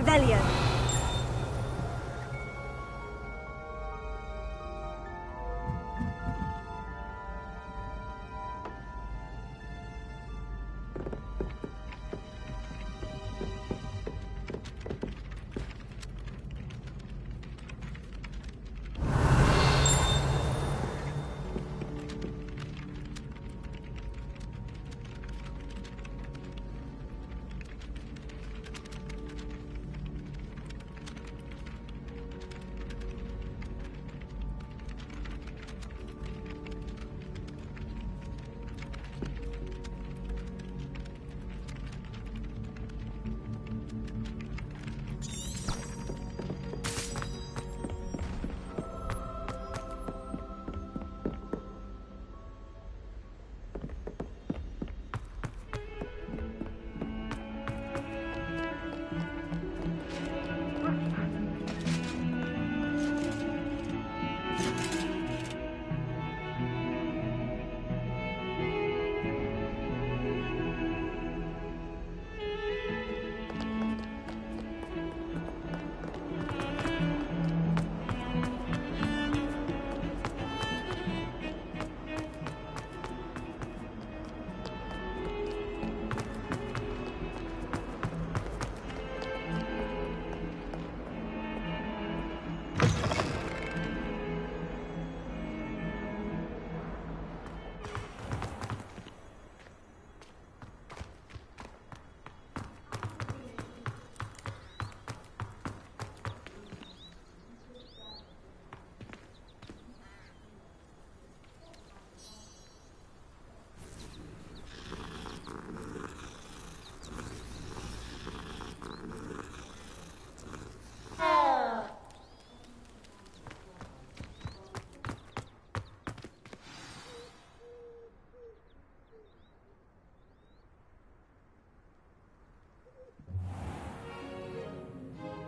Revelio.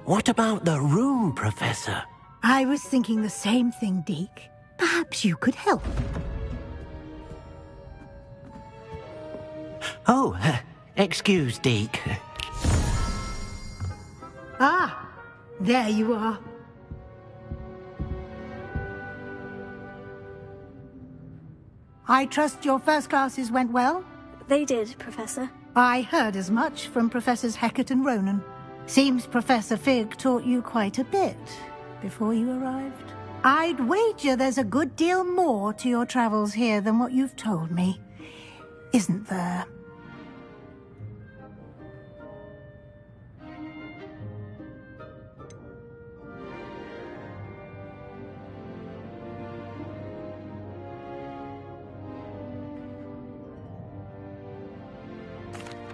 What about the room, Professor? I was thinking the same thing, Deke. Perhaps you could help. Oh, excuse, Deke. Ah, there you are. I trust your first classes went well? They did, Professor. I heard as much from Professors Hecat and Ronan. Seems Professor Fig taught you quite a bit before you arrived. I'd wager there's a good deal more to your travels here than what you've told me, isn't there?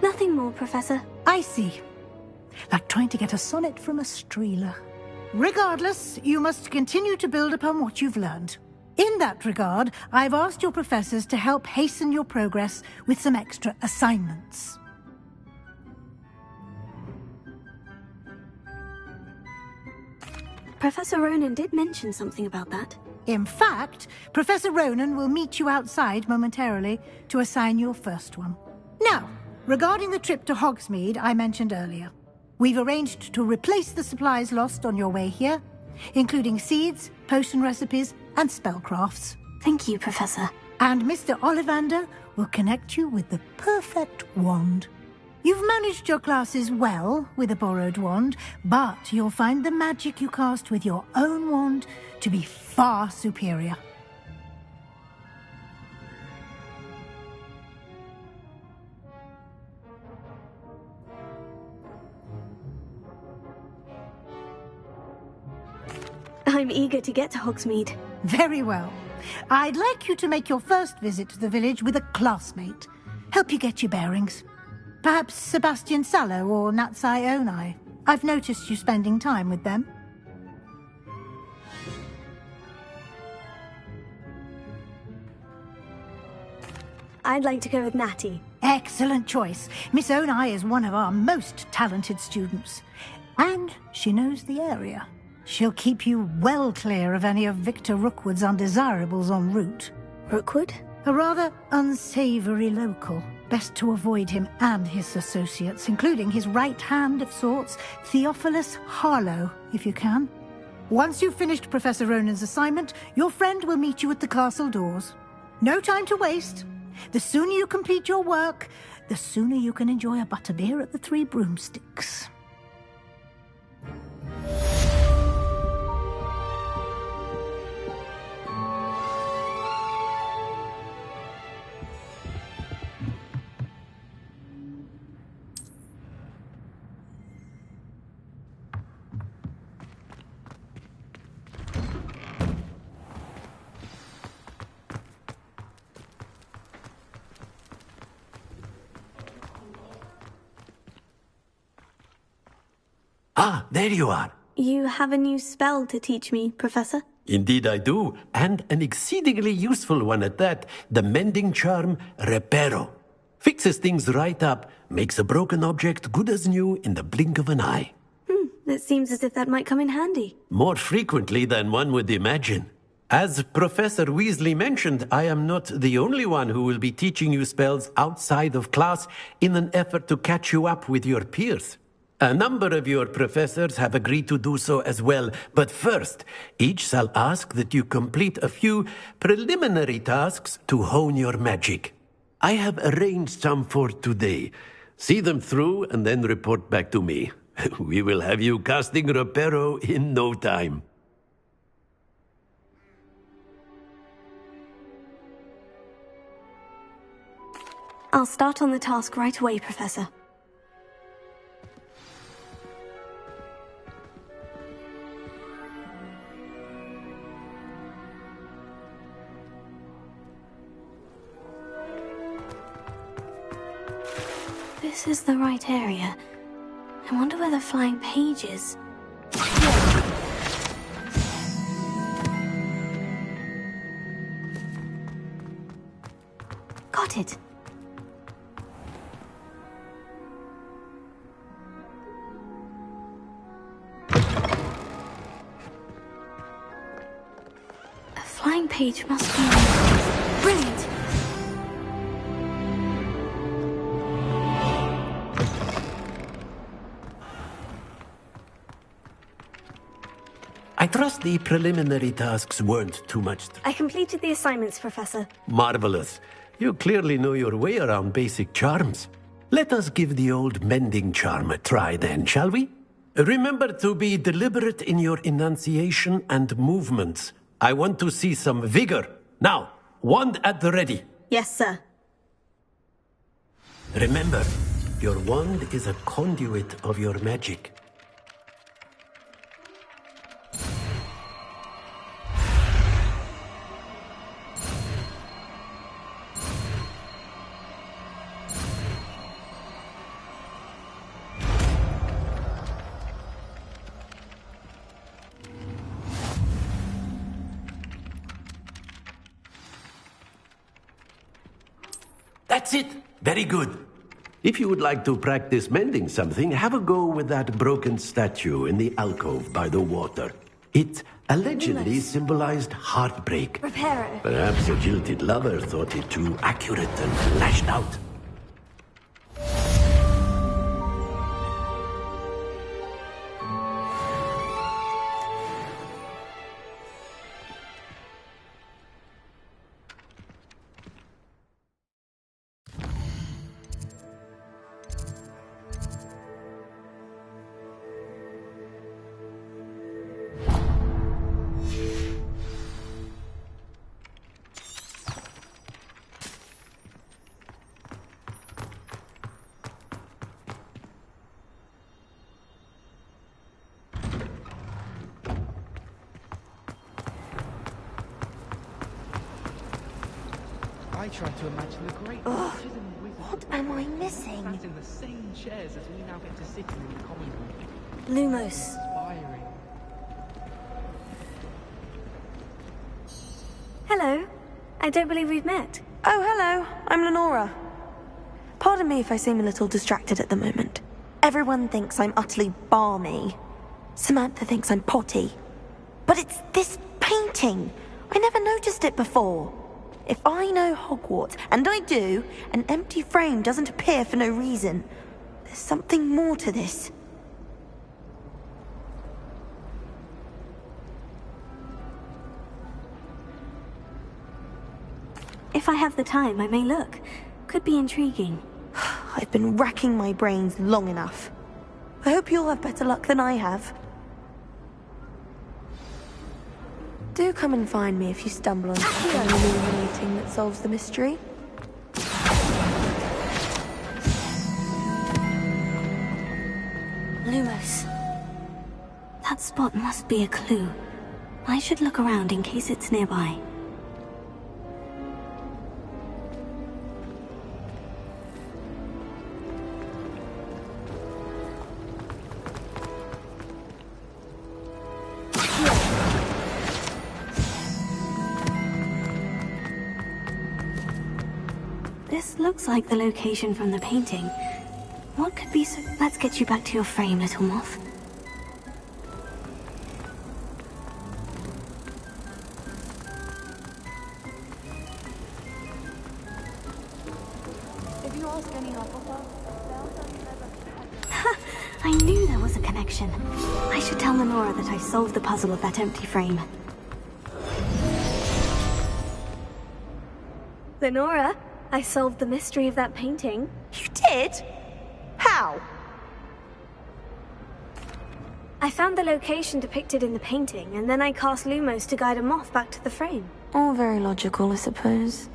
Nothing more, Professor. I see. Like trying to get a sonnet from a streeler. Regardless, you must continue to build upon what you've learned. In that regard, I've asked your professors to help hasten your progress with some extra assignments. Professor Ronan did mention something about that. In fact, Professor Ronan will meet you outside momentarily to assign your first one. Now, regarding the trip to Hogsmeade I mentioned earlier, we've arranged to replace the supplies lost on your way here, including seeds, potion recipes, and spellcrafts. Thank you, Professor. And Mr. Ollivander will connect you with the perfect wand. You've managed your classes well with a borrowed wand, but you'll find the magic you cast with your own wand to be far superior. I'm eager to get to Hogsmeade. Very well. I'd like you to make your first visit to the village with a classmate. Help you get your bearings. Perhaps Sebastian Sallow or Natsai Onai. I've noticed you spending time with them. I'd like to go with Natty. Excellent choice. Miss Onai is one of our most talented students. And she knows the area. She'll keep you well clear of any of Victor Rookwood's undesirables en route. Rookwood? A rather unsavory local. Best to avoid him and his associates, including his right hand of sorts, Theophilus Harlow, if you can. Once you've finished Professor Ronan's assignment, your friend will meet you at the castle doors. No time to waste. The sooner you complete your work, the sooner you can enjoy a butterbeer at the Three Broomsticks. Ah, there you are. You have a new spell to teach me, Professor? Indeed I do, and an exceedingly useful one at that. The mending charm, Reparo. Fixes things right up, makes a broken object good as new in the blink of an eye. It seems as if that might come in handy. More frequently than one would imagine. As Professor Weasley mentioned, I am not the only one who will be teaching you spells outside of class in an effort to catch you up with your peers. A number of your professors have agreed to do so as well, but first, each shall ask that you complete a few preliminary tasks to hone your magic. I have arranged some for today. See them through and then report back to me. We will have you casting Reparo in no time. I'll start on the task right away, Professor. This is the right area. I wonder where the flying page is. Got it. A flying page must be... Brilliant! I trust the preliminary tasks weren't too much. I completed the assignments, Professor. Marvelous. You clearly know your way around basic charms. Let us give the old mending charm a try then, shall we? Remember to be deliberate in your enunciation and movements. I want to see some vigor. Now, wand at the ready. Yes, sir. Remember, your wand is a conduit of your magic. That's it. Very good. If you would like to practice mending something, have a go with that broken statue in the alcove by the water. It allegedly symbolized heartbreak. Reparo. Perhaps a jilted lover thought it too accurate and lashed out. I tried to imagine the great Ugh, witches and wizards what am I missing? sat in the same chairs as we now get to sit in the common room. Lumos. Inspiring. Hello. I don't believe we've met. Oh, hello. I'm Lenora. Pardon me if I seem a little distracted at the moment. Everyone thinks I'm utterly balmy. Samantha thinks I'm potty. But it's this painting. I never noticed it before. If I know Hogwarts, and I do, an empty frame doesn't appear for no reason. There's something more to this. If I have the time, I may look. Could be intriguing. I've been racking my brains long enough. I hope you'll have better luck than I have. Do come and find me if you stumble on something illuminating that solves the mystery. Lumos. That spot must be a clue. I should look around in case it's nearby. This looks like the location from the painting. What could be so... Let's get you back to your frame, little moth. If you ask any Hufflepuff, I knew there was a connection. I should tell Lenora that I solved the puzzle of that empty frame. Lenora, I solved the mystery of that painting. You did? How? I found the location depicted in the painting, and then I cast Lumos to guide a moth back to the frame. All very logical, I suppose.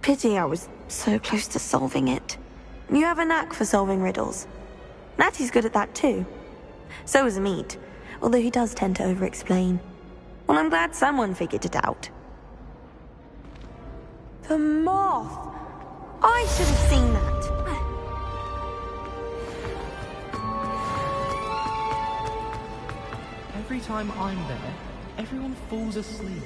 Pity I was so close to solving it. You have a knack for solving riddles. Natty's good at that too. So is Amit, although he does tend to over-explain. Well, I'm glad someone figured it out. The moth! I should have seen that. Every time I'm there, everyone falls asleep.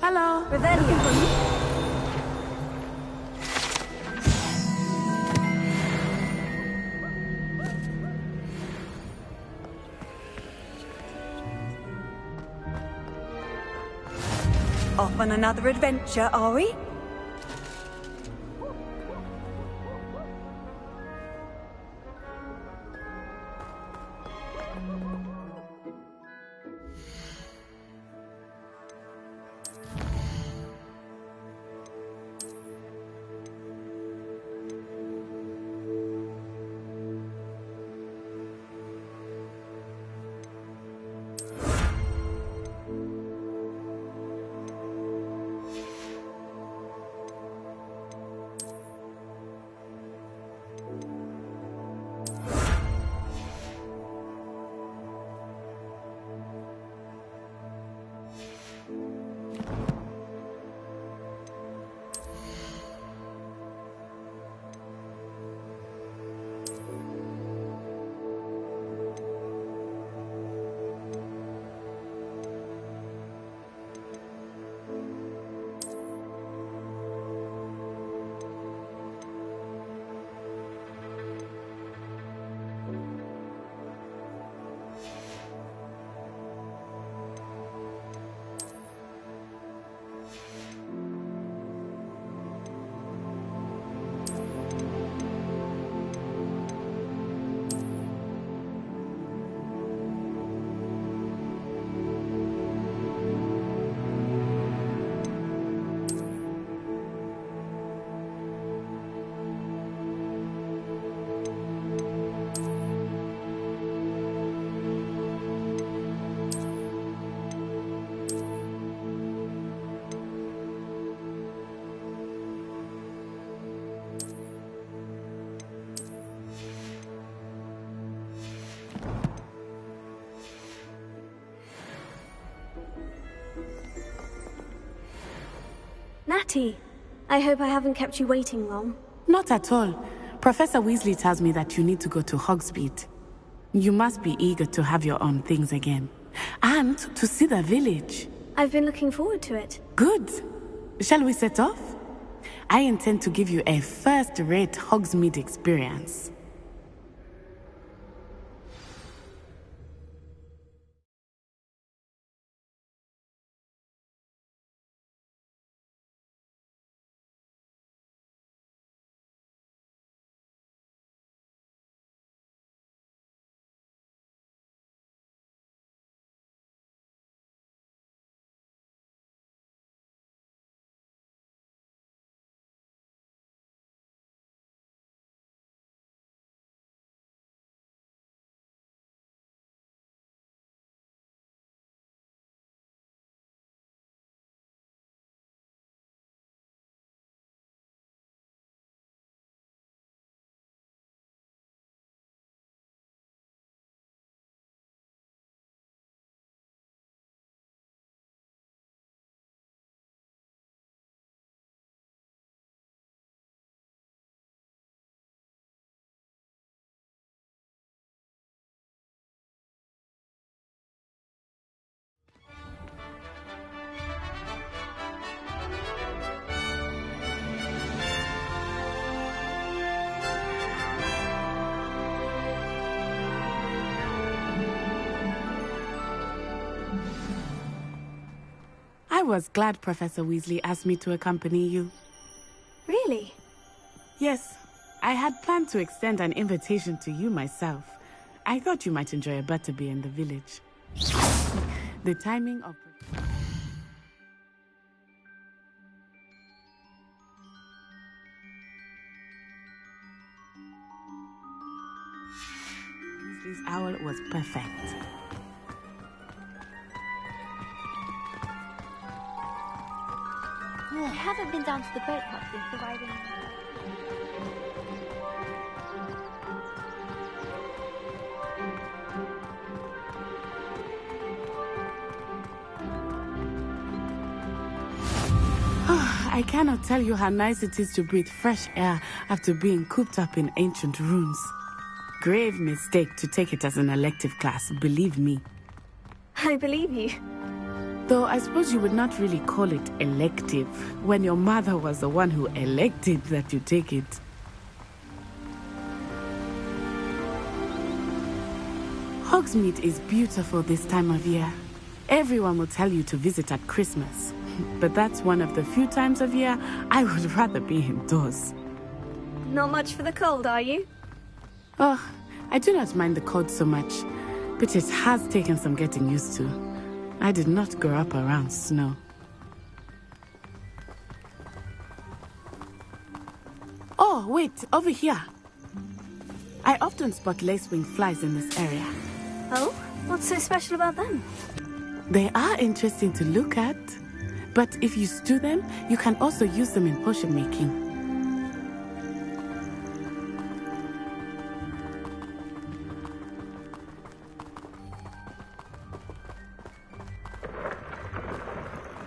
Hello. Revelio. Off on another adventure, are we? Natty, I hope I haven't kept you waiting long. Not at all. Professor Weasley tells me that you need to go to Hogsmeade. You must be eager to have your own things again. And to see the village. I've been looking forward to it. Good. Shall we set off? I intend to give you a first-rate Hogsmeade experience. I was glad Professor Weasley asked me to accompany you. Really? Yes, I had planned to extend an invitation to you myself. I thought you might enjoy a butterbeer in the village. The timing of Weasley's owl was perfect. I haven't been down to the boat club since the riding. I cannot tell you how nice it is to breathe fresh air after being cooped up in ancient ruins. Grave mistake to take it as an elective class, believe me. I believe you. Though I suppose you would not really call it elective when your mother was the one who elected that you take it. Hogsmeade is beautiful this time of year. Everyone will tell you to visit at Christmas. But that's one of the few times of year I would rather be indoors. Not much for the cold, are you? Oh, I do not mind the cold so much, but it has taken some getting used to. I did not grow up around snow. Oh, wait, over here. I often spot lacewing flies in this area. Oh? What's so special about them? They are interesting to look at, but if you stew them, you can also use them in potion making.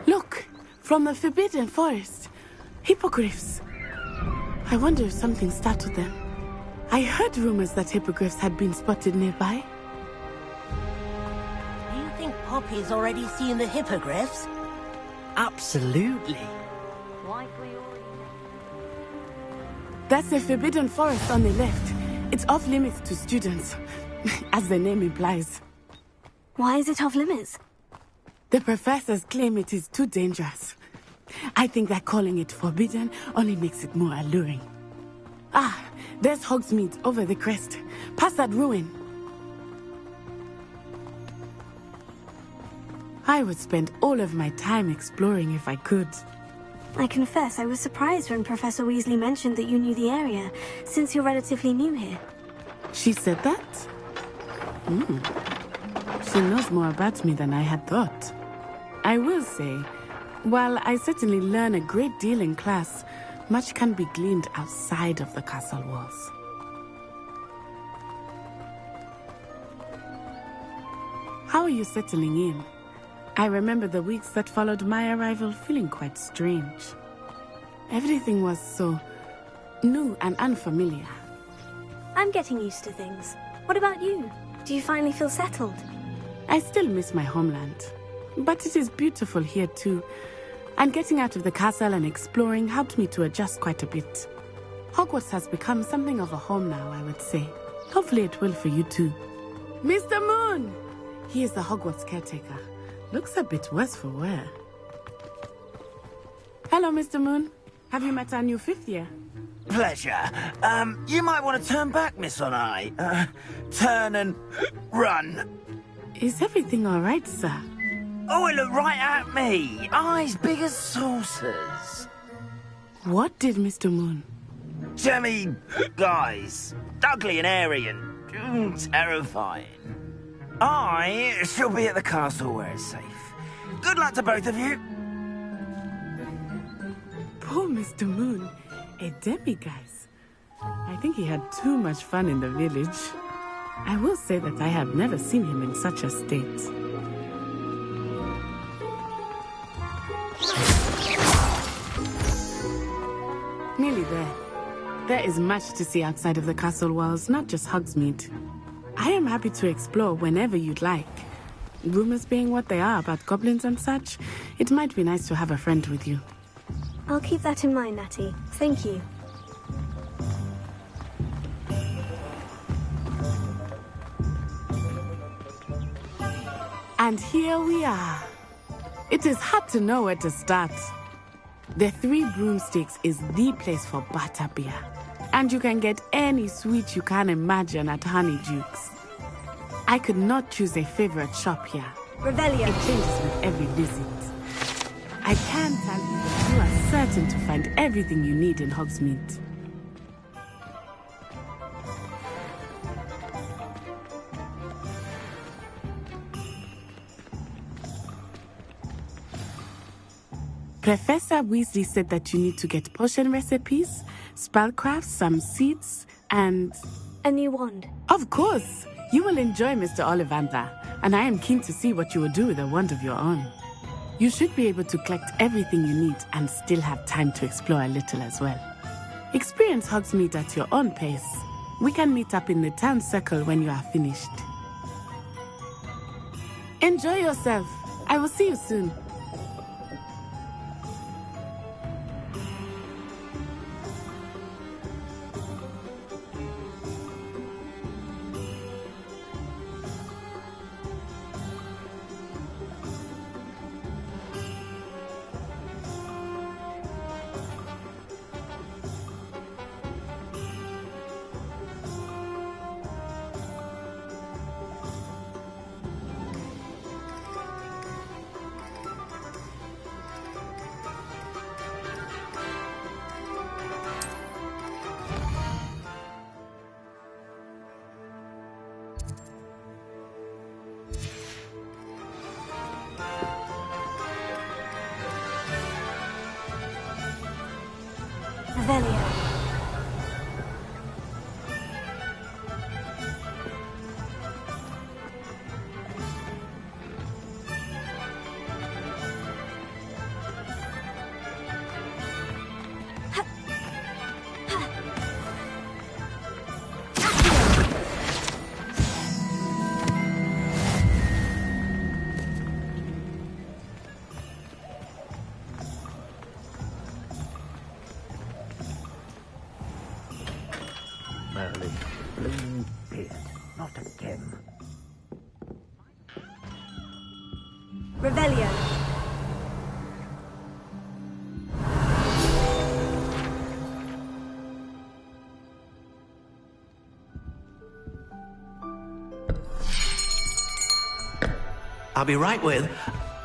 Look, from the Forbidden Forest, hippogriffs. I wonder if something startled them. I heard rumors that hippogriffs had been spotted nearby. You think Poppy's already seen the hippogriffs? Absolutely. That's the Forbidden Forest on the left. It's off limits to students, as the name implies. Why is it off limits? The professors claim it is too dangerous. I think that calling it forbidden only makes it more alluring. Ah, there's Hogsmeade over the crest. Past that ruin. I would spend all of my time exploring if I could. I confess I was surprised when Professor Weasley mentioned that you knew the area, since you're relatively new here. She said that? She knows more about me than I had thought. I will say, while I certainly learn a great deal in class, much can be gleaned outside of the castle walls. How are you settling in? I remember the weeks that followed my arrival feeling quite strange. Everything was so new and unfamiliar. I'm getting used to things. What about you? Do you finally feel settled? I still miss my homeland, but it is beautiful here too. And getting out of the castle and exploring helped me to adjust quite a bit. Hogwarts has become something of a home now, I would say. Hopefully it will for you too. Mr. Moon! He is the Hogwarts caretaker. Looks a bit worse for wear. Hello, Mr. Moon. Have you met our new 5th year? Pleasure. You might want to turn back, Miss Onai. Turn and run. Is everything all right, sir? Oh, it looked right at me. Eyes big as saucers. What did Mr. Moon? Jemmy, guys. Ugly and airy and terrifying. I shall be at the castle where it's safe. Good luck to both of you. Poor Mr. Moon. A demiguise. I think he had too much fun in the village. I will say that I have never seen him in such a state. Nearly there. There is much to see outside of the castle walls, not just Hogsmeade. I am happy to explore whenever you'd like. Rumors being what they are about goblins and such, it might be nice to have a friend with you. I'll keep that in mind, Natty. Thank you. And here we are. It is hard to know where to start. The Three Broomsticks is the place for butterbeer. And you can get any sweet you can imagine at Honeydukes. I could not choose a favorite shop here. Revelio. It changes with every visit. I can tell you that you are certain to find everything you need in Hogsmeade. Professor Weasley said that you need to get potion recipes, spellcrafts, some seeds, and... a new wand. Of course! You will enjoy Mr. Ollivander, and I am keen to see what you will do with a wand of your own. You should be able to collect everything you need and still have time to explore a little as well. Experience Hogsmeade at your own pace. We can meet up in the town circle when you are finished. Enjoy yourself. I will see you soon. Revelio. Merlin, blue beard, not again. Revelio. I'll be right with...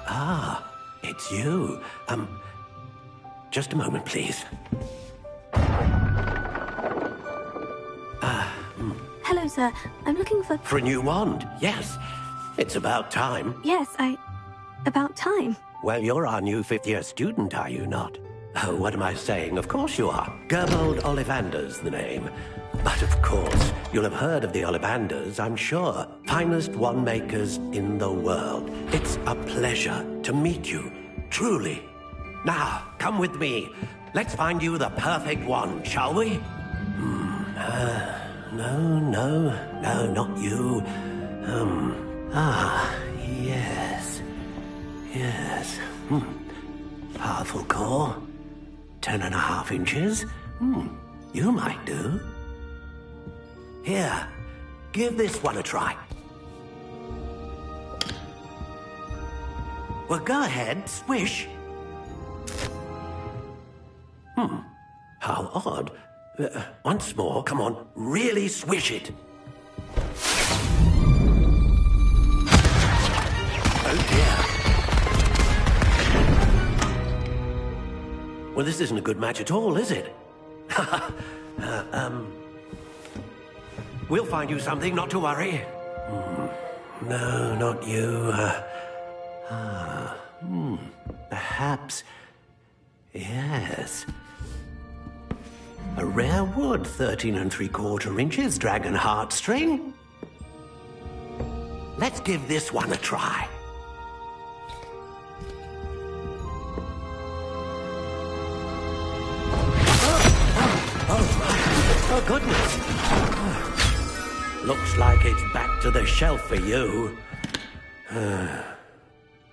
Ah, it's you. Just a moment, please. Hello, sir. I'm looking for... For a new wand, yes. It's about time. Yes, about time. Well, you're our new 5th-year student, are you not? Oh, what am I saying? Of course you are. Gerbold Ollivander's the name. But of course, you'll have heard of the Ollivanders, I'm sure. Finest wand makers in the world. It's a pleasure to meet you, truly. Now, come with me. Let's find you the perfect one, shall we? No, not you. Yes. Yes. Powerful core. 10.5 inches. You might do. Here, give this one a try. Well, go ahead, swish. How odd. Once more, come on, really swish it. Oh dear. Well, this isn't a good match at all, is it? We'll find you something, not to worry. No, not you. Perhaps... Yes. A rare wood, 13 3/4 inches, dragon heartstring. Let's give this one a try. Oh, goodness. Looks like it's back to the shelf for you.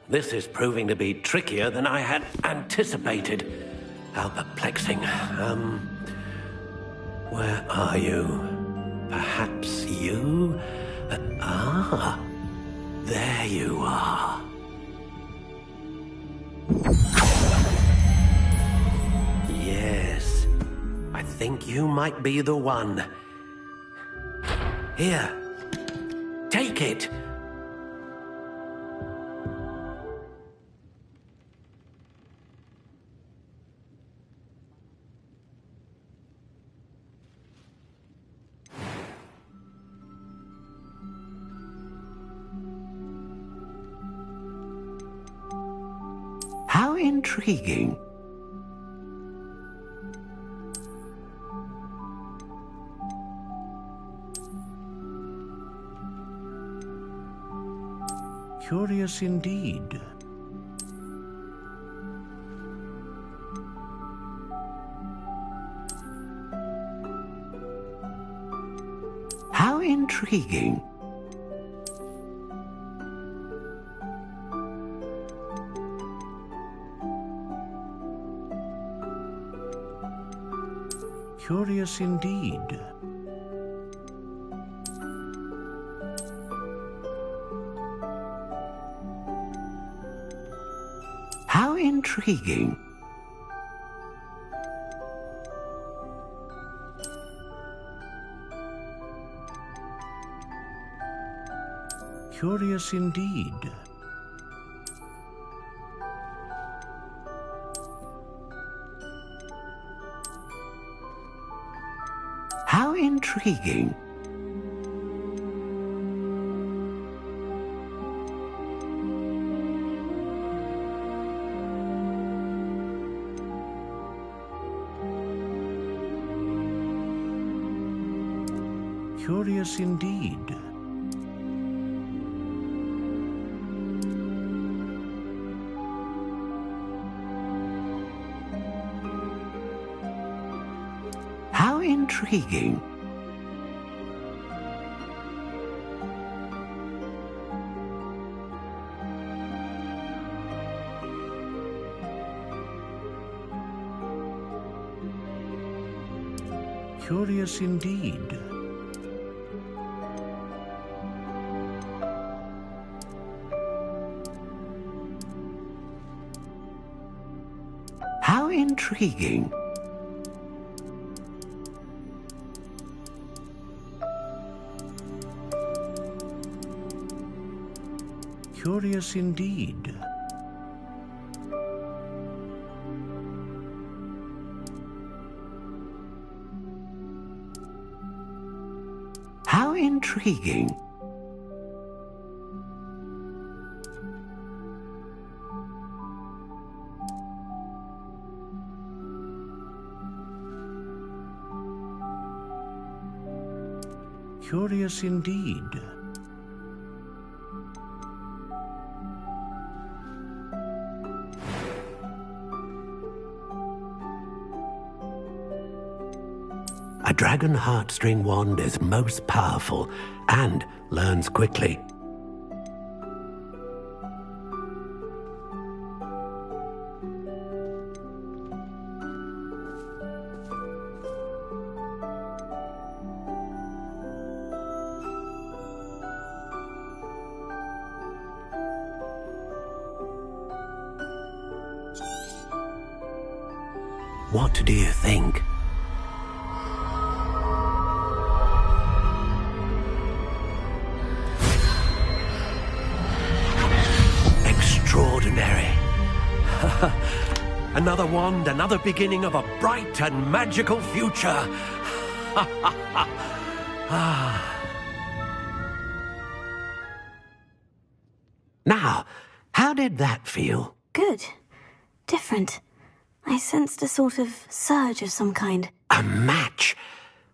This is proving to be trickier than I had anticipated. How perplexing. Where are you? Perhaps you? There you are. Yes, I think you might be the one. Here, take it. How intriguing. Curious indeed. How intriguing. Curious indeed. How intriguing. Curious indeed. How intriguing. Curious indeed. How intriguing. Curious indeed. How intriguing. Curious indeed. How intriguing. Curious indeed. A dragon heartstring wand is most powerful and learns quickly. What do you think? Extraordinary. Another wand, another beginning of a bright and magical future. Now, how did that feel? Good. Different. I sensed a sort of surge of some kind. A match.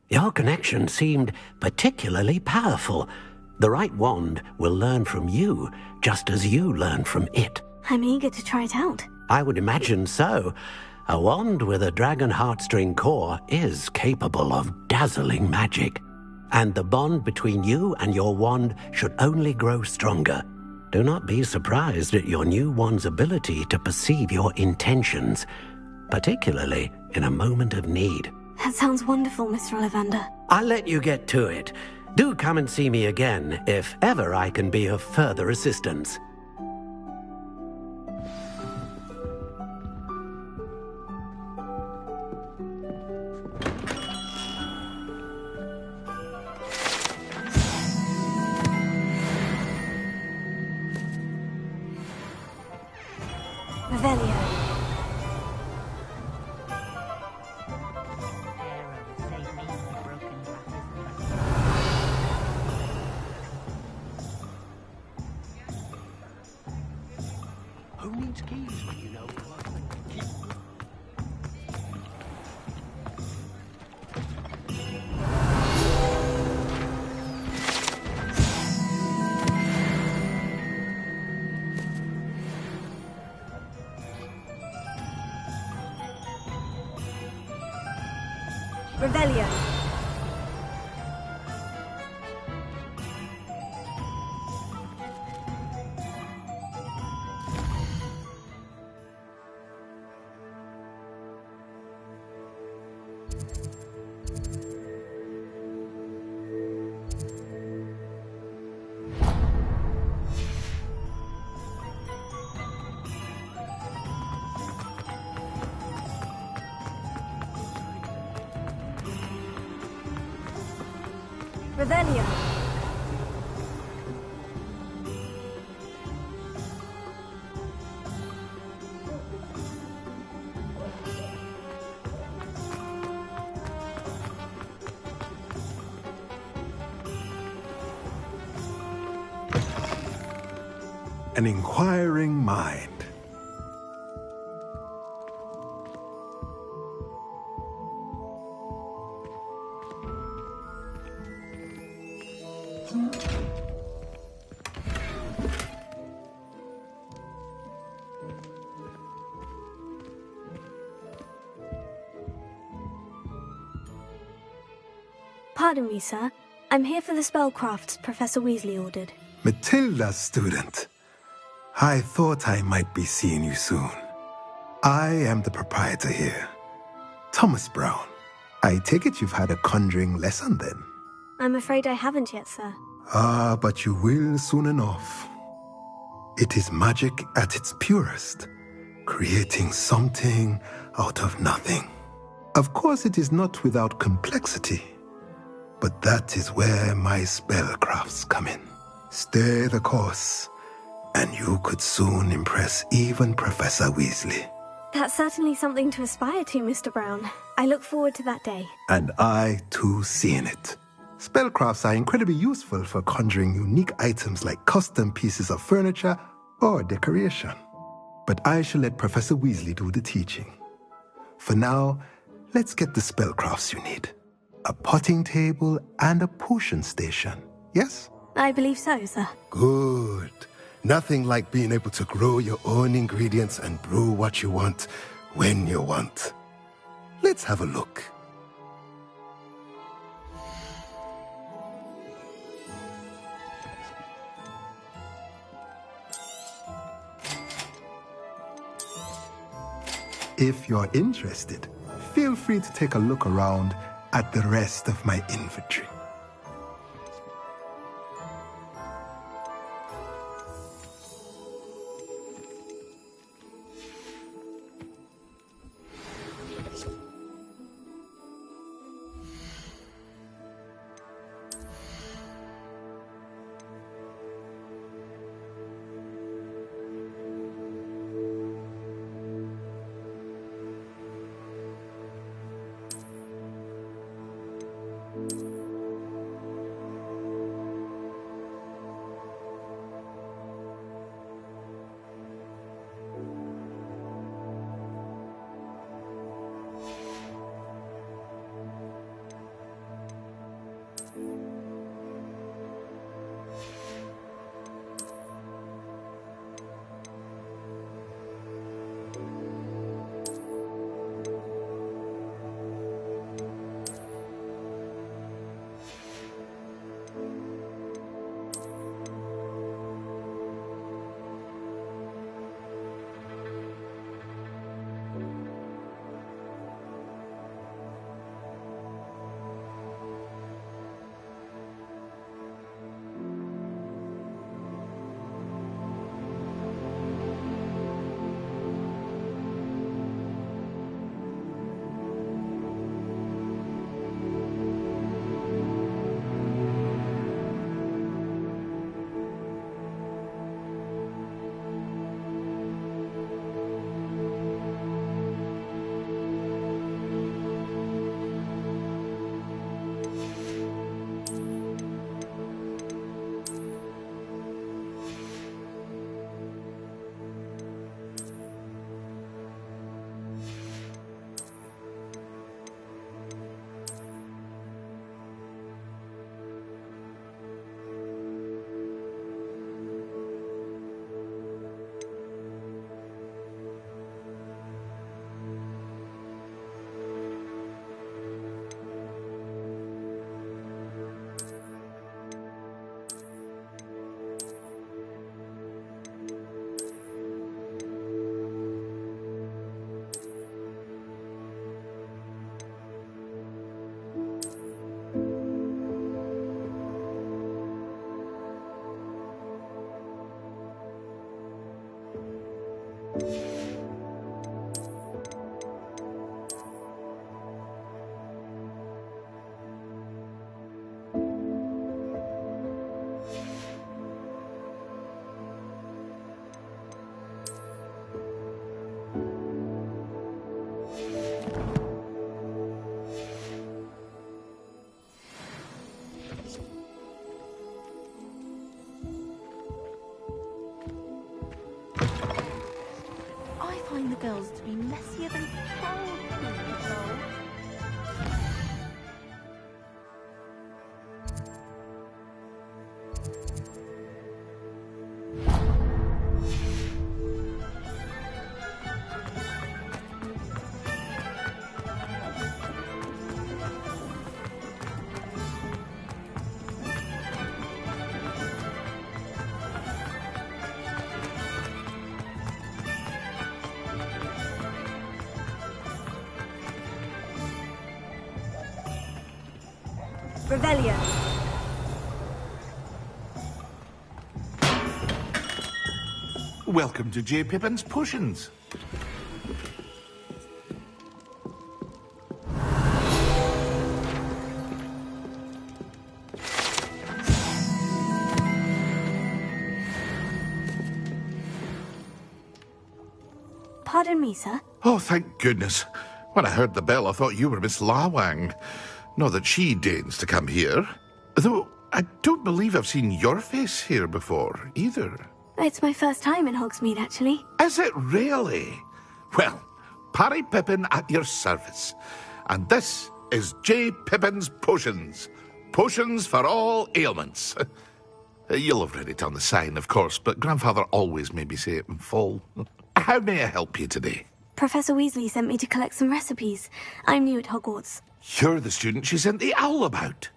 Your connection seemed particularly powerful. The right wand will learn from you, just as you learn from it. I'm eager to try it out. I would imagine so. A wand with a dragon heartstring core is capable of dazzling magic. And the bond between you and your wand should only grow stronger. Do not be surprised at your new wand's ability to perceive your intentions, particularly in a moment of need. That sounds wonderful, Mr. Ollivander. I'll let you get to it. Do come and see me again if ever I can be of further assistance. Revelio. Who needs keys when you know Revelio. Revelio. An inquiring mind. Pardon me, sir. I'm here for the spellcrafts Professor Weasley ordered. Matilda's student. I thought I might be seeing you soon. I am the proprietor here, Thomas Brown. I take it you've had a conjuring lesson then? I'm afraid I haven't yet, sir. Ah, but you will soon enough. It is magic at its purest, creating something out of nothing. Of course, it is not without complexity, but that is where my spellcrafts come in. Stay the course, and you could soon impress even Professor Weasley. That's certainly something to aspire to, Mr. Brown. I look forward to that day. And I, too, seeing it. Spellcrafts are incredibly useful for conjuring unique items like custom pieces of furniture or decoration. But I shall let Professor Weasley do the teaching. For now, let's get the spellcrafts you need. A potting table and a potion station, yes? I believe so, sir. Good. Nothing like being able to grow your own ingredients and brew what you want when you want. Let's have a look. If you're interested, feel free to take a look around at the rest of my inventory. Find the girls to be messier than cold. Revelio. Welcome to J. Pippin's Potions. Pardon me, sir. Oh, thank goodness. When I heard the bell, I thought you were Miss Lawang. Not that she deigns to come here. Though I don't believe I've seen your face here before, either. It's my first time in Hogsmeade, actually. Is it really? Well, Parry Pippin at your service. And this is J. Pippin's Potions. Potions for all ailments. You'll have read it on the sign, of course, but Grandfather always made me say it in full. How may I help you today? Professor Weasley sent me to collect some recipes. I'm new at Hogwarts. You're the student she sent the owl about.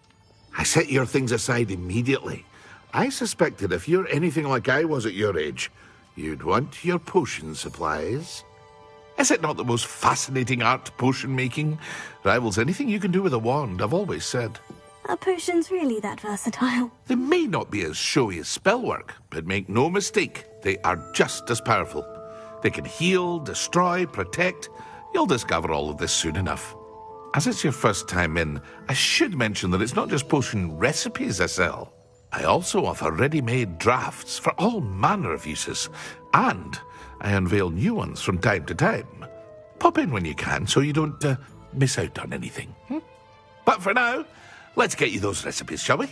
I set your things aside immediately. I suspected if you're anything like I was at your age, you'd want your potion supplies. Is it not the most fascinating art, potion making? Rivals anything you can do with a wand, I've always said. Are potions really that versatile? They may not be as showy as spellwork, but make no mistake, they are just as powerful. They can heal, destroy, protect. You'll discover all of this soon enough. As it's your first time in, I should mention that it's not just potion recipes I sell. I also offer ready-made drafts for all manner of uses, and I unveil new ones from time to time. Pop in when you can so you don't miss out on anything. But for now, let's get you those recipes, shall we?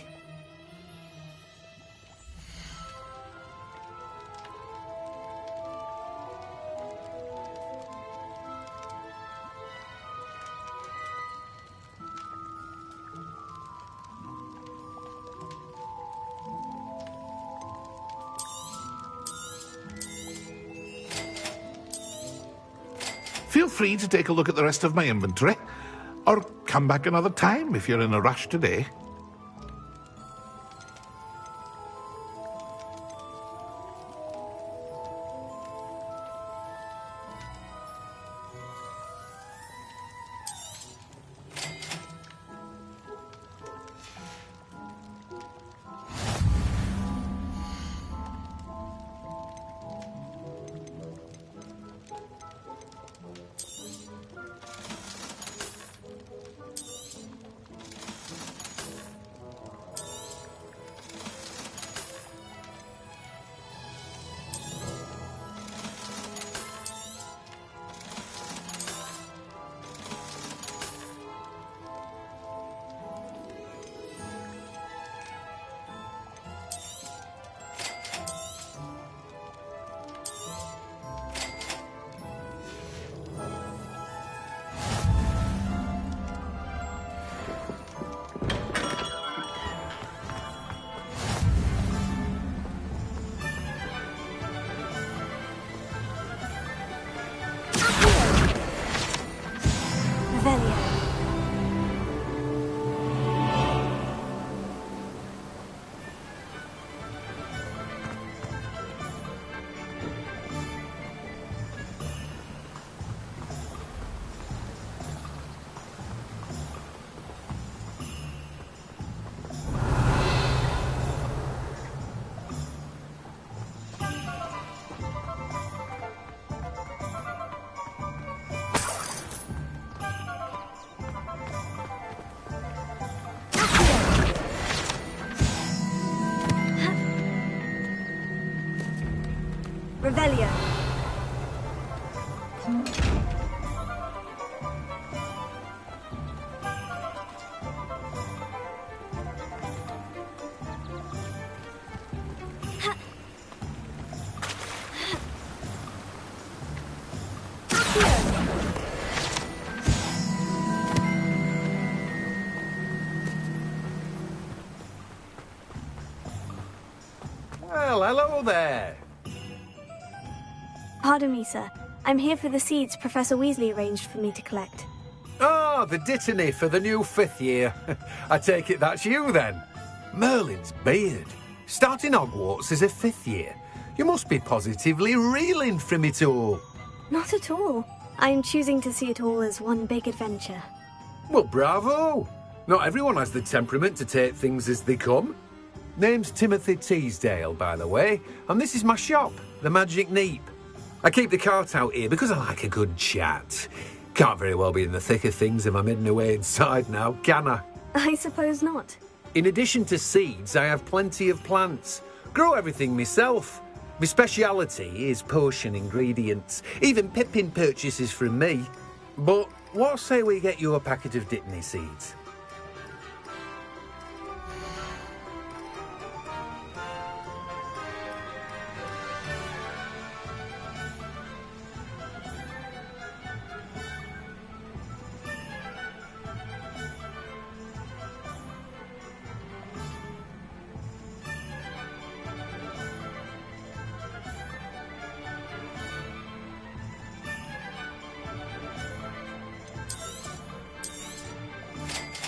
Feel free to take a look at the rest of my inventory, or come back another time if you're in a rush today. Revelio. Well, hello there. Pardon me, sir. I'm here for the seeds Professor Weasley arranged for me to collect. Ah, the dittany for the new 5th year. I take it that's you, then. Merlin's beard. Starting Hogwarts as a 5th year. You must be positively reeling from it all. Not at all. I'm choosing to see it all as one big adventure. Well, bravo. Not everyone has the temperament to take things as they come. Name's Timothy Teasdale, by the way, and this is my shop, the Magic Neep. I keep the cart out here because I like a good chat. Can't very well be in the thick of things if I'm hidden away inside now, can I? I suppose not. In addition to seeds, I have plenty of plants. Grow everything myself. My speciality is potion ingredients. Even Pippin purchases from me. But what say we get you a packet of Dittany seeds?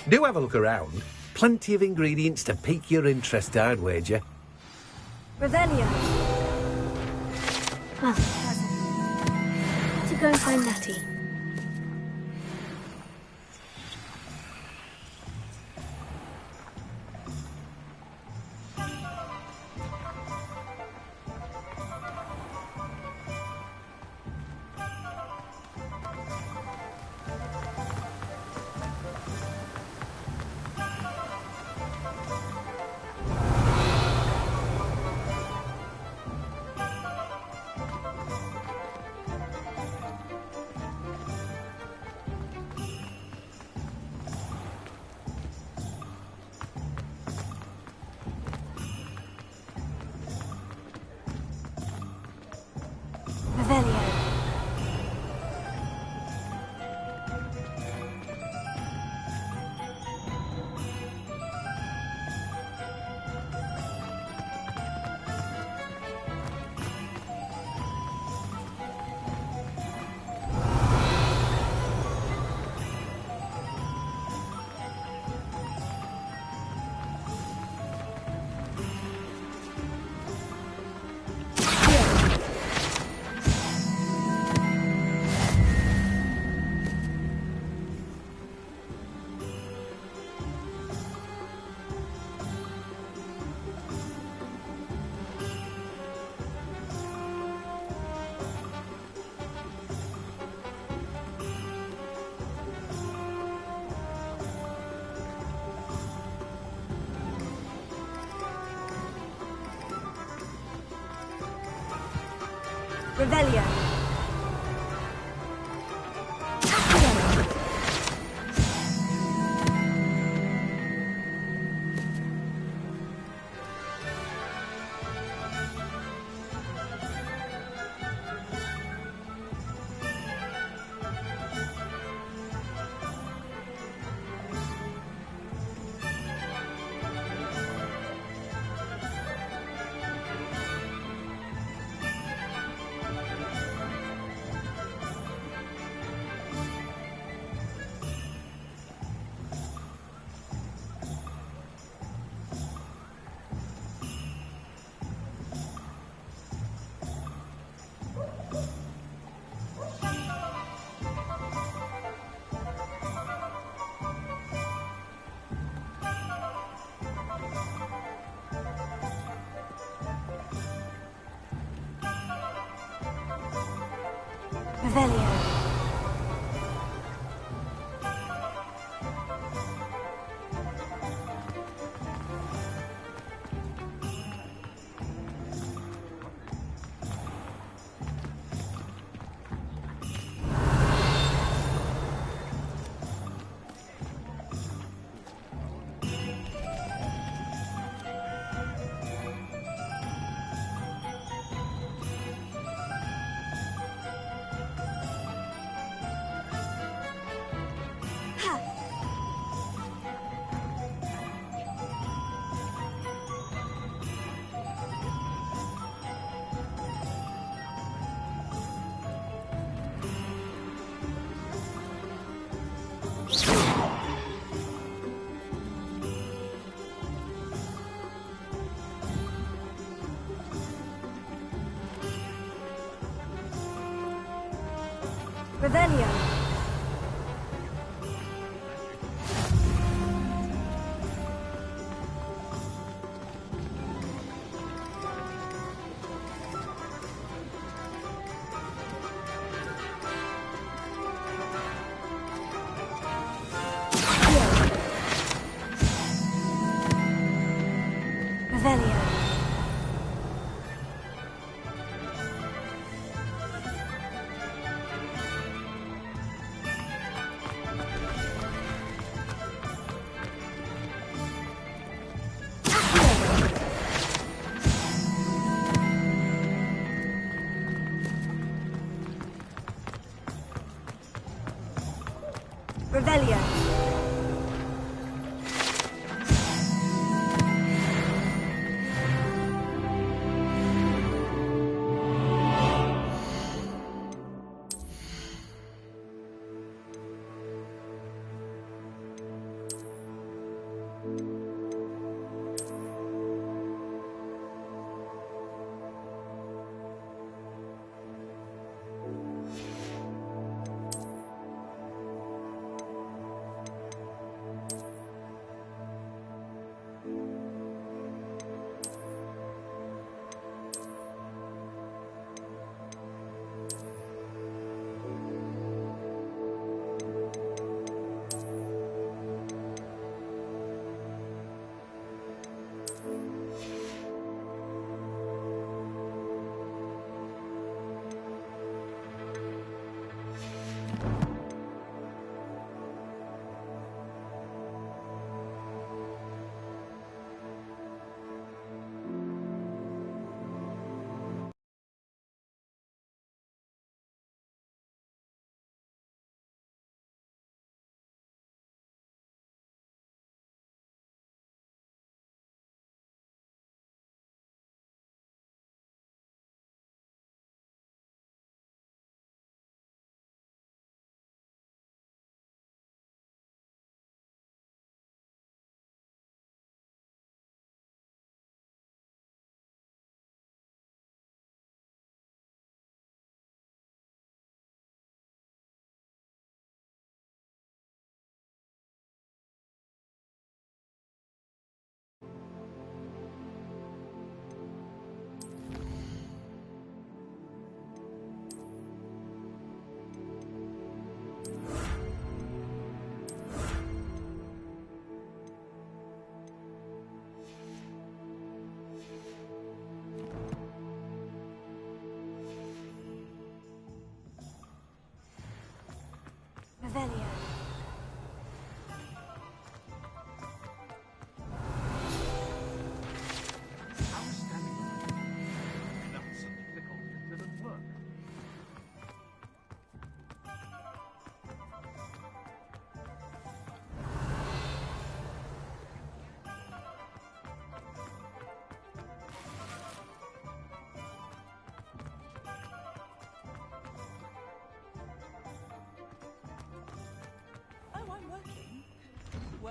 Do have a look around. Plenty of ingredients to pique your interest, I'd wager. Revelio. Well, to go and find Natty. Revelio. Revelio. Revelio. Revelio. Revelio. Revelio.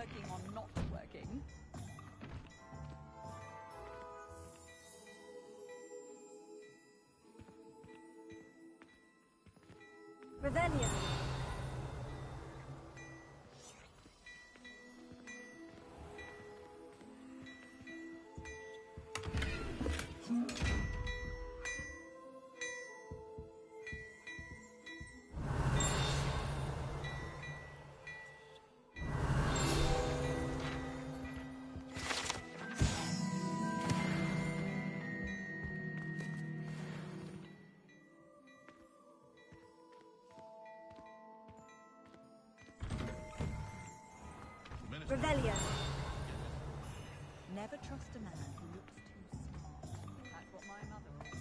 working on not working. Revelio. Revelio. Never trust a man who looks too smart. That's what my mother was.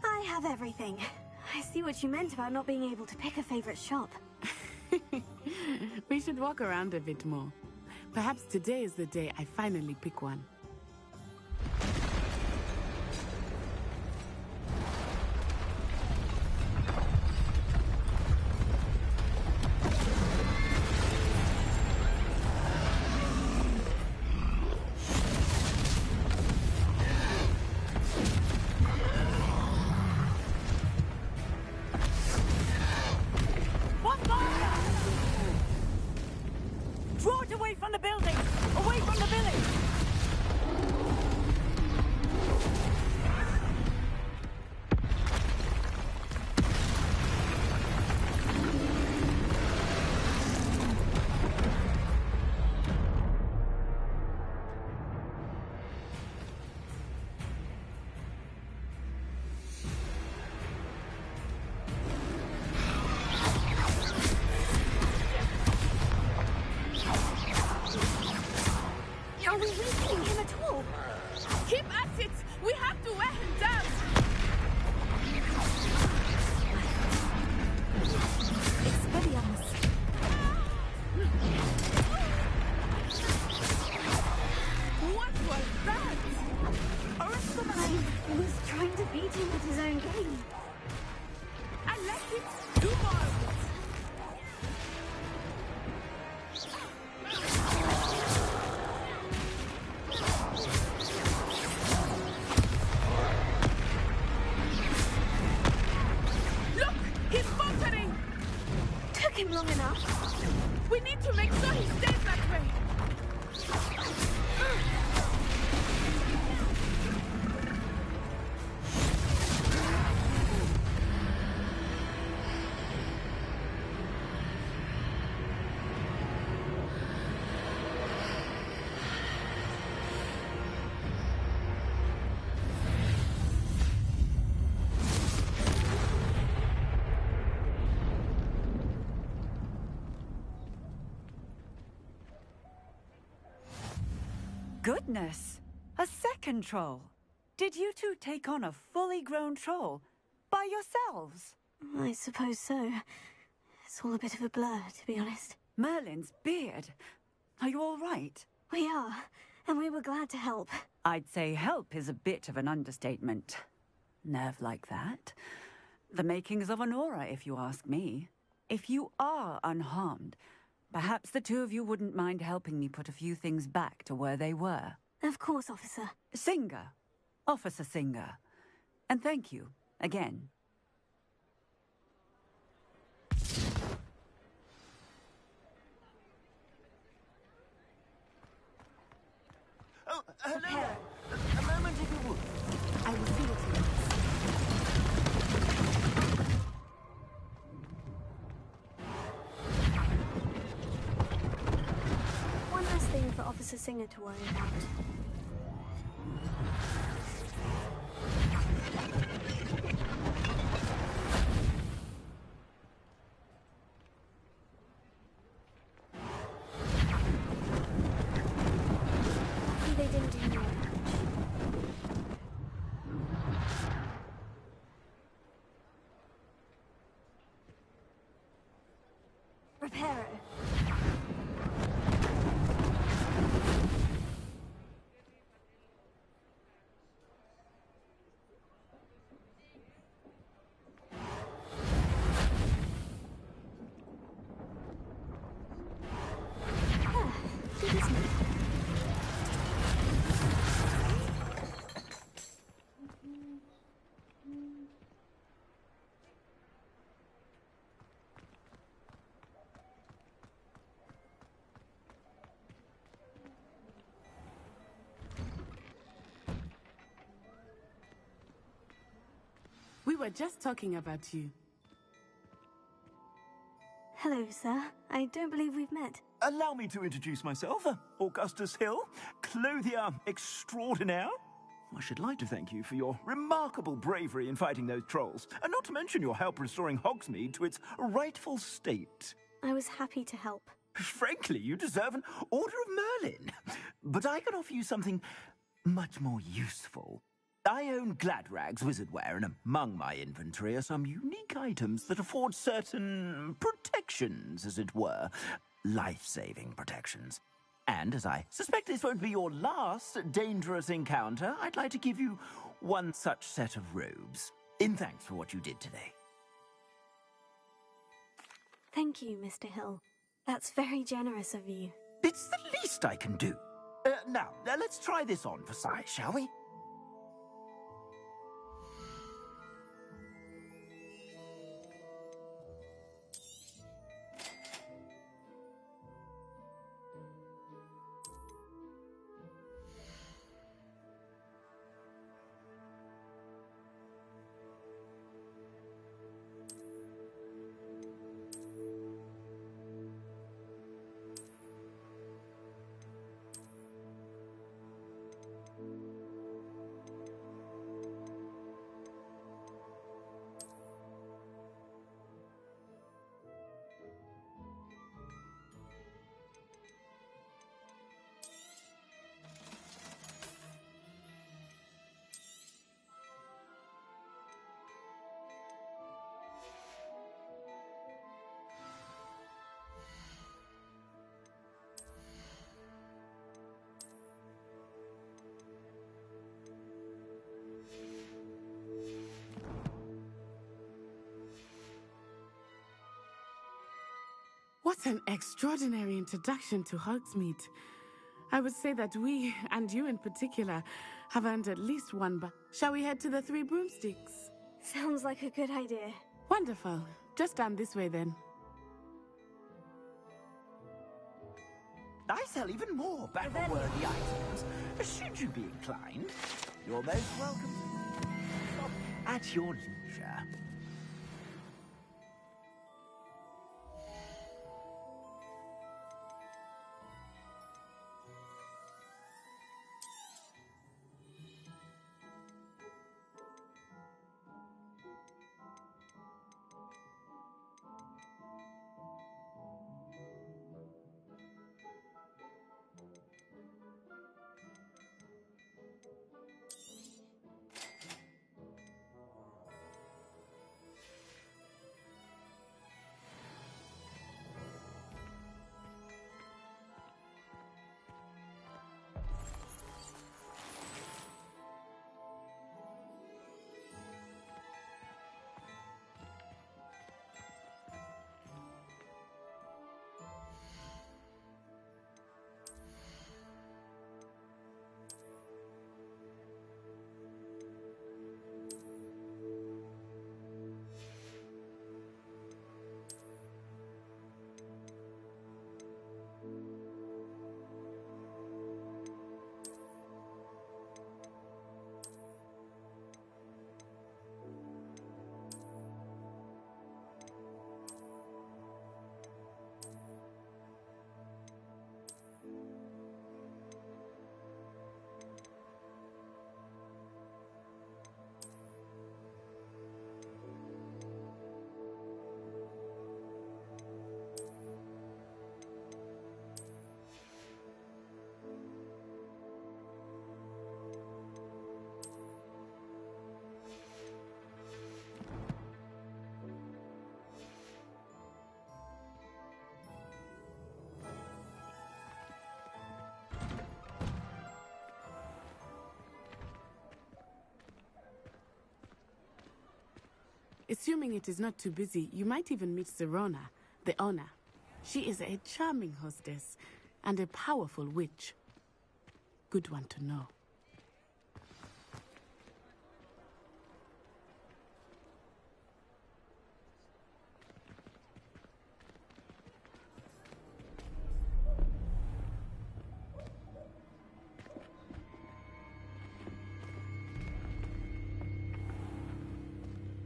I have everything. I see what you meant about not being able to pick a favorite shop. We should walk around a bit more. Perhaps today is the day I finally pick one. Draw it away from the building! Away from the village! Are we weakening him at all? Keep at it! We have to wear him down! Expelliarmus. What was that? I was trying to beat him at his own game. I like it! Do more of it! He's faltering! Took him long enough. We need to make sure he stays that way! Goodness! A second troll! Did you two take on a fully grown troll? By yourselves? I suppose so. It's all a bit of a blur, to be honest. Merlin's beard! Are you all right? We are, and we were glad to help. I'd say help is a bit of an understatement. Nerve like that. The makings of an aura, if you ask me. If you are unharmed, perhaps the two of you wouldn't mind helping me put a few things back to where they were. Of course, officer. Singer. Officer Singer. And thank you, again. Oh, hello. A moment if you would. I will see what you One last thing for Officer Singer to worry about. They didn't do any damage. Harrow. We were just talking about you. Hello, sir. I don't believe we've met. Allow me to introduce myself, Augustus Hill, clothier extraordinaire. I should like to thank you for your remarkable bravery in fighting those trolls, and not to mention your help restoring Hogsmeade to its rightful state. I was happy to help. Frankly, you deserve an Order of Merlin. But I can offer you something much more useful. I own Gladrag's wizardware, and among my inventory are some unique items that afford certain protections, as it were. Life-saving protections. And as I suspect this won't be your last dangerous encounter, I'd like to give you one such set of robes, in thanks for what you did today. Thank you, Mr. Hill. That's very generous of you. It's the least I can do. Now, let's try this on for size, shall we? What an extraordinary introduction to Hogsmeade. I would say that we, and you in particular, have earned at least one Shall we head to the Three Broomsticks? Sounds like a good idea. Wonderful. Just down this way then. I sell even more battle-worthy items, should you be inclined. You're most welcome at your leisure. Assuming it is not too busy, you might even meet Serona, the owner. She is a charming hostess and a powerful witch. Good one to know.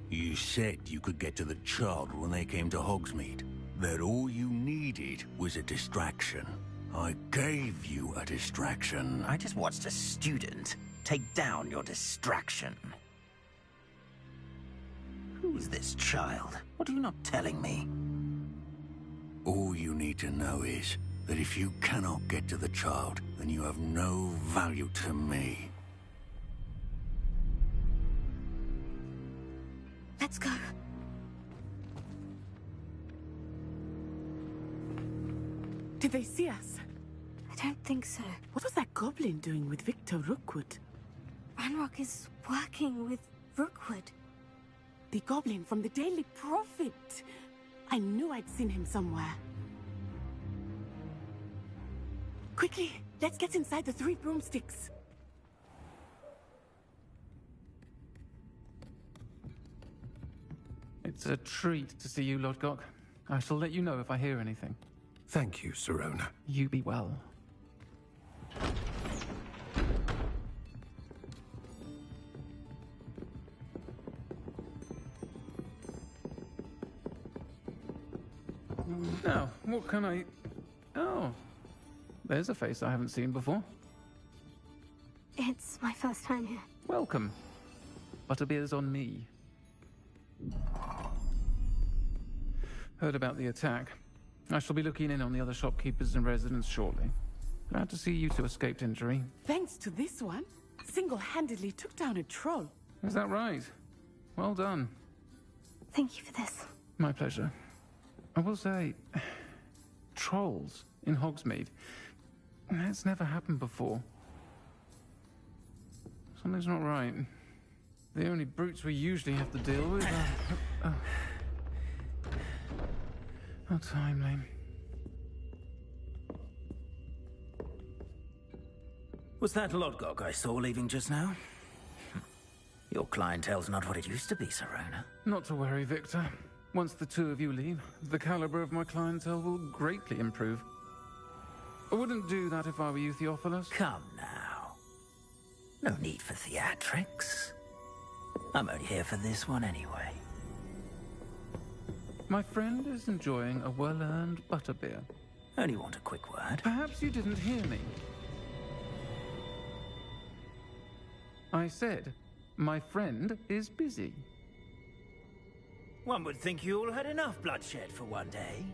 You said you could get to the child when they came to Hogsmeade. That all you needed was a distraction. I gave you a distraction. I just watched a student take down your distraction. Who's this child? What are you not telling me? All you need to know is that if you cannot get to the child, then you have no value to me. Let's go. Did they see us? I don't think so. What was that goblin doing with Victor Rookwood? Ranrock is working with Rookwood. The goblin from the Daily Prophet. I knew I'd seen him somewhere. Quickly, let's get inside the 3 broomsticks. It's a treat to see you, Lodgok. I shall let you know if I hear anything. Thank you, Serona. You be well. Now, what can I... Oh, there's a face I haven't seen before. It's my first time here. Welcome. Butterbeer's on me. Heard about the attack. I shall be looking in on the other shopkeepers and residents shortly. Glad to see you two escaped injury. Thanks to this one, single-handedly took down a troll. Is that right? Well done. Thank you for this. My pleasure. I will say, trolls in Hogsmeade. That's never happened before. Something's not right. The only brutes we usually have to deal with are... How timely. Was that Lodgok I saw leaving just now? Your clientele's not what it used to be, Serona. Not to worry, Victor. Once the two of you leave, the caliber of my clientele will greatly improve. I wouldn't do that if I were you, Theophilus. Come now. No need for theatrics. I'm only here for this one anyway. My friend is enjoying a well-earned butterbeer. Only want a quick word. Perhaps you didn't hear me. I said, my friend is busy. One would think you all had enough bloodshed for one day.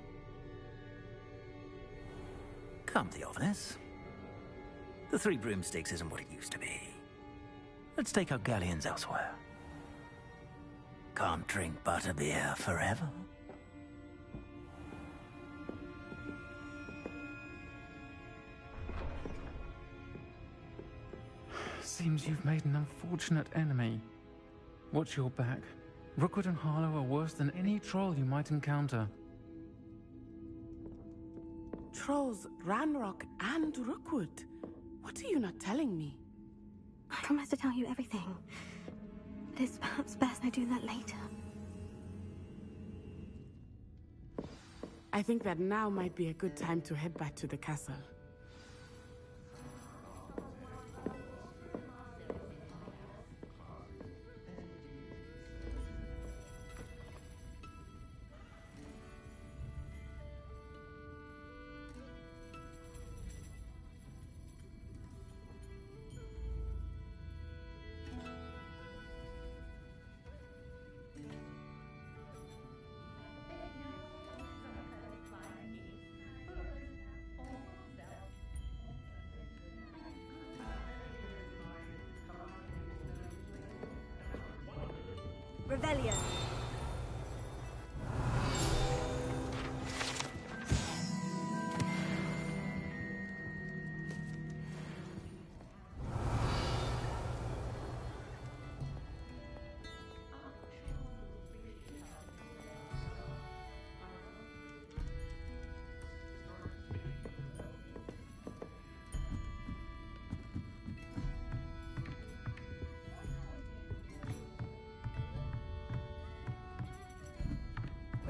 Come, Theophilus. The 3 broomsticks isn't what it used to be. Let's take our galleons elsewhere. Can't drink butterbeer forever. Seems you've made an unfortunate enemy. Watch your back. Rookwood and Harlow are worse than any troll you might encounter. Trolls, Ranrock, and Rookwood. What are you not telling me? I promise to tell you everything. But it's perhaps best I do that later. I think that now might be a good time to head back to the castle. Revelio.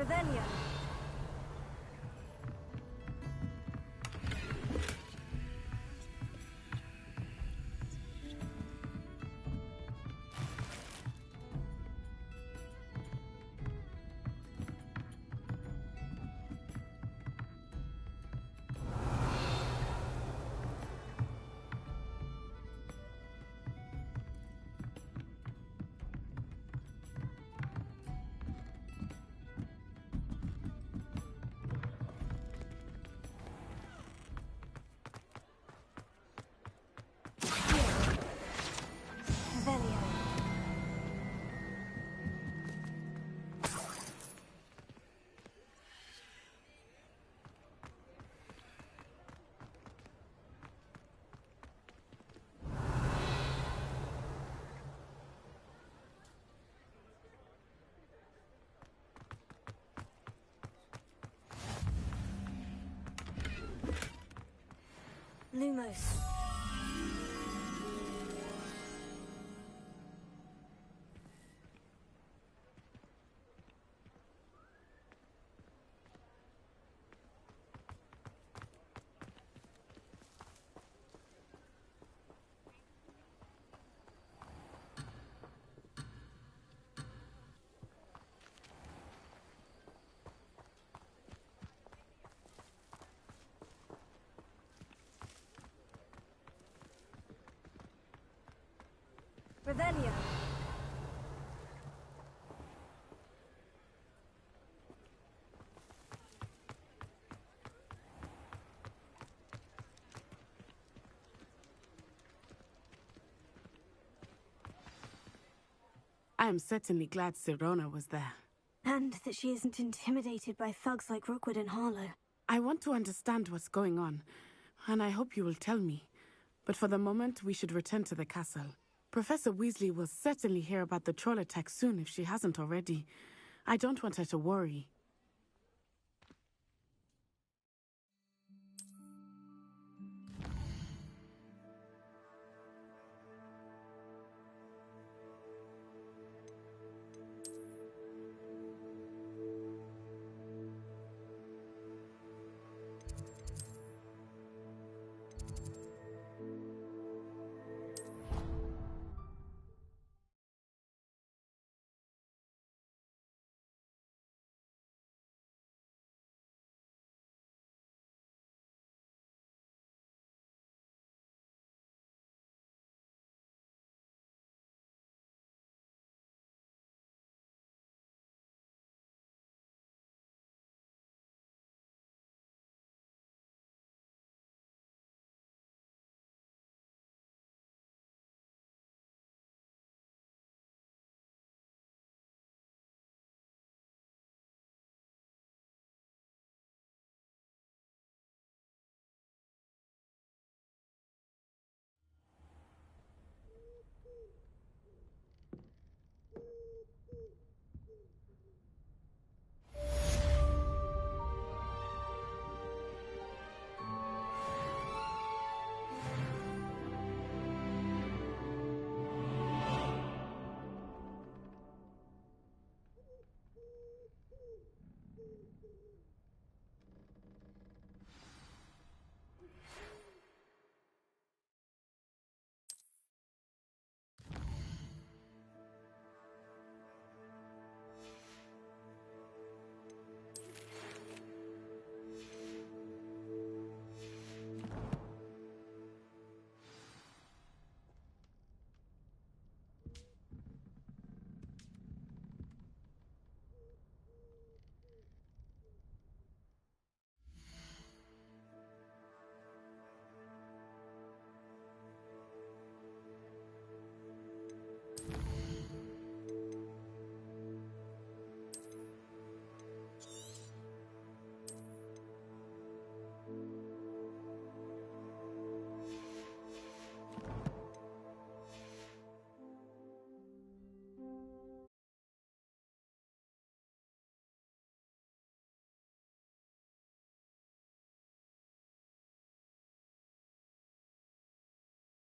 Revelio. Lumos. Revelio. I am certainly glad Sirona was there. And that she isn't intimidated by thugs like Rookwood and Harlow. I want to understand what's going on, and I hope you will tell me. But for the moment, we should return to the castle. Professor Weasley will certainly hear about the troll attack soon if she hasn't already. I don't want her to worry.